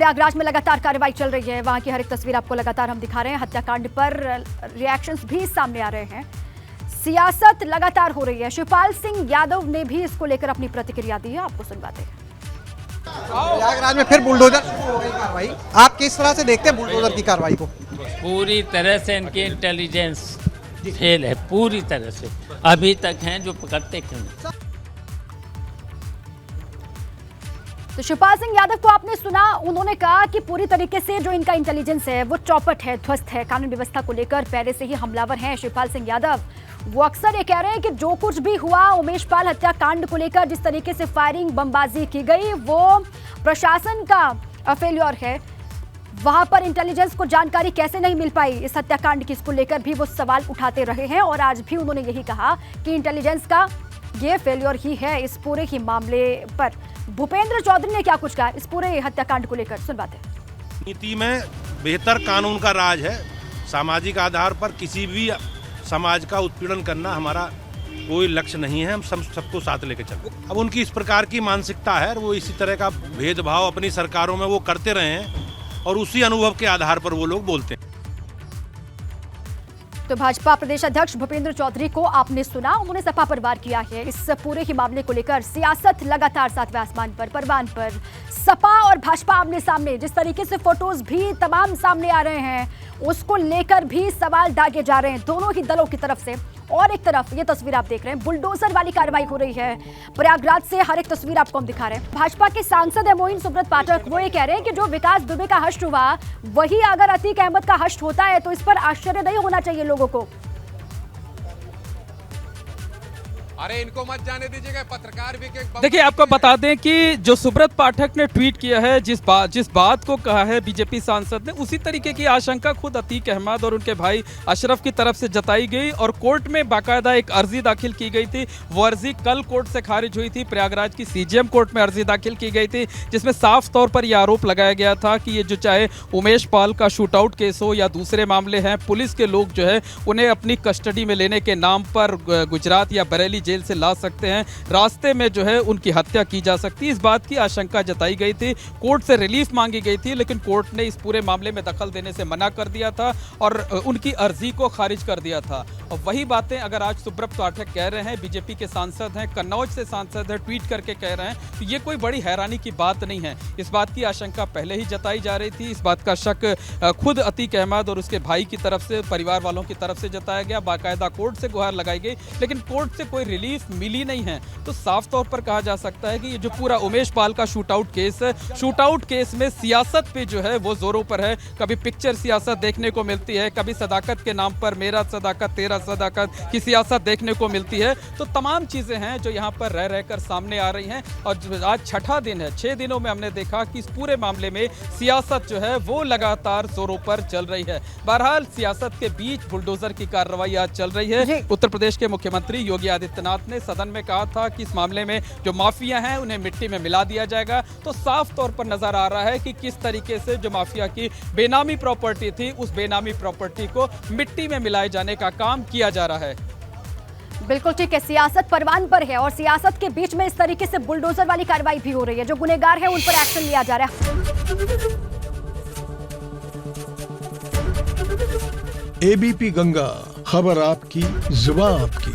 प्रयागराज में लगातार कार्रवाई चल रही है। वहां की हर एक तस्वीर आपको लगातार हम दिखा रहे हैं। हत्याकांड पर रिएक्शंस भी सामने आ रहे हैं। सियासत लगातार हो रही है। शिवपाल सिंह यादव ने भी इसको लेकर अपनी प्रतिक्रिया दी है, आपको सुनवाते हैं। प्रयागराज में फिर बुलडोजर शुरू हो गई कार्रवाई। आप किस तरह से देखते हैं बुलडोजर की कार्रवाई को? पूरी तरह से इनकी इंटेलिजेंस फेल है, पूरी तरह से। अभी तक हैं जो पकड़ते क्यों नहीं। तो शिवपाल सिंह यादव को आपने सुना, उन्होंने कहा कि पूरी तरीके से जो इनका इंटेलिजेंस है वो चौपट है, ध्वस्त है। कानून व्यवस्था को लेकर पहले से ही हमलावर हैं शिवपाल सिंह यादव। वो अक्सर ये कह रहे हैं कि जो कुछ भी हुआ उमेश पाल हत्याकांड को लेकर, जिस तरीके से फायरिंग बमबाजी की गई, वो प्रशासन का फेल्योर है। वहां पर इंटेलिजेंस को जानकारी कैसे नहीं मिल पाई इस हत्याकांड की, इसको लेकर भी वो सवाल उठाते रहे हैं। और आज भी उन्होंने यही कहा कि इंटेलिजेंस का ये फेल्योर ही है इस पूरे ही मामले पर। भूपेंद्र चौधरी ने क्या कुछ कहा इस पूरे हत्याकांड को लेकर, सुनवाते हैं। नीति में बेहतर कानून का राज है। सामाजिक आधार पर किसी भी समाज का उत्पीड़न करना हमारा कोई लक्ष्य नहीं है। हम सबको साथ लेके चलते। अब उनकी इस प्रकार की मानसिकता है, वो इसी तरह का भेदभाव अपनी सरकारों में वो करते रहे हैं और उसी अनुभव के आधार पर वो लोग बोलते हैं। तो भाजपा प्रदेश अध्यक्ष भूपेंद्र चौधरी को आपने सुना, उन्होंने सपा पर वार किया है इस पूरे ही मामले को लेकर। सियासत लगातार सातवें आसमान पर, परवान पर। सपा और भाजपा आमने सामने, जिस तरीके से फोटोज भी तमाम सामने आ रहे हैं, उसको लेकर भी सवाल दागे जा रहे हैं दोनों ही दलों की तरफ से। और एक तरफ ये तस्वीर आप देख रहे हैं, बुलडोजर वाली कार्रवाई हो रही है प्रयागराज से। हर एक तस्वीर आपको हम दिखा रहे हैं। भाजपा के सांसद है मोइन सुब्रत पाठक, वो ये कह रहे हैं कि जो विकास दुबे का हश्र हुआ, वही अगर अतीक अहमद का हश्र होता है तो इस पर आश्चर्य नहीं होना चाहिए लोगों को। अरे इनको मत जाने दीजिएगा, पत्रकार भी देखिए, आपको बता दें कि जो सुब्रत पाठक ने ट्वीट किया है, जिस बात को कहा है बीजेपी सांसद ने, उसी तरीके की आशंका खुद अतीक अहमद और उनके भाई अशरफ की तरफ से जताई गई और कोर्ट में बाकायदा एक अर्जी दाखिल की गई थी। वो अर्जी कल कोर्ट से खारिज हुई थी। प्रयागराज की सीजेएम कोर्ट में अर्जी दाखिल की गई थी, जिसमें साफ तौर पर यह आरोप लगाया गया था कि ये जो चाहे उमेश पाल का शूटआउट केस हो या दूसरे मामले हैं, पुलिस के लोग जो है उन्हें अपनी कस्टडी में लेने के नाम पर गुजरात या बरेली जेल से ला सकते हैं, रास्ते में जो है उनकी हत्या की जा सकती है। इस बात की आशंका जताई गई थी। कोर्ट से रिलीफ मांगी गई थी, लेकिन कोर्ट ने इस पूरे मामले में दखल देने से मना कर दिया था और उनकी अर्जी को खारिज कर दिया था। और वही बातें अगर आज सुब्रत पाठक कह रहे हैं, बीजेपी के सांसद हैं, कन्नौज से सांसद हैं, ट्वीट करके कह रहे हैं, तो ये कोई बड़ी हैरानी की बात नहीं है। इस बात की आशंका पहले ही जताई जा रही थी। इस बात का शक खुद अतीक अहमद और उसके भाई की तरफ से, परिवार वालों की तरफ से जताया गया। बाकायदा कोर्ट से गुहार लगाई गई, लेकिन कोर्ट से कोई रिलीफ मिली नहीं है। तो साफ तौर पर कहा जा सकता है कि ये जो पूरा उमेश पाल का शूटआउट केस है, शूटआउट केस में सियासत पे जो है वो जोरों पर है। कभी पिक्चर सियासत देखने को मिलती है, कभी सदाकत के नाम पर मेरा सदाकत तेरा सदाकत की सियासत देखने को मिलती है। तो तमाम चीजें हैं जो यहाँ पर रह रहकर सामने आ रही हैं। और आज छठा दिन है, 6 दिनों में हमने देखा कि इस पूरे मामले में सियासत जो है वो लगातार जोरों पर चल रही है। बहरहाल सियासत के बीच बुलडोजर की कार्रवाई आज चल रही है। उत्तर प्रदेश के मुख्यमंत्री योगी आदित्यनाथ ने सदन में कहा था कि इस मामले में जो माफिया हैं उन्हें मिट्टी में मिला दिया जाएगा। तो साफ तौर पर नजर आ रहा है कि किस तरीके से जो माफिया की बेनामी प्रॉपर्टी थी, उस बेनामी प्रॉपर्टी को मिट्टी में मिलाए जाने का काम किया जा रहा है। बिल्कुल ठीक है, सियासत परवान पर है और सियासत के बीच में इस तरीके से बुलडोजर वाली कार्रवाई भी हो रही है। जो गुनहगार है उन पर एक्शन लिया जा रहा है। एबीपी गंगा, खबर आपकी, जुबान आपकी।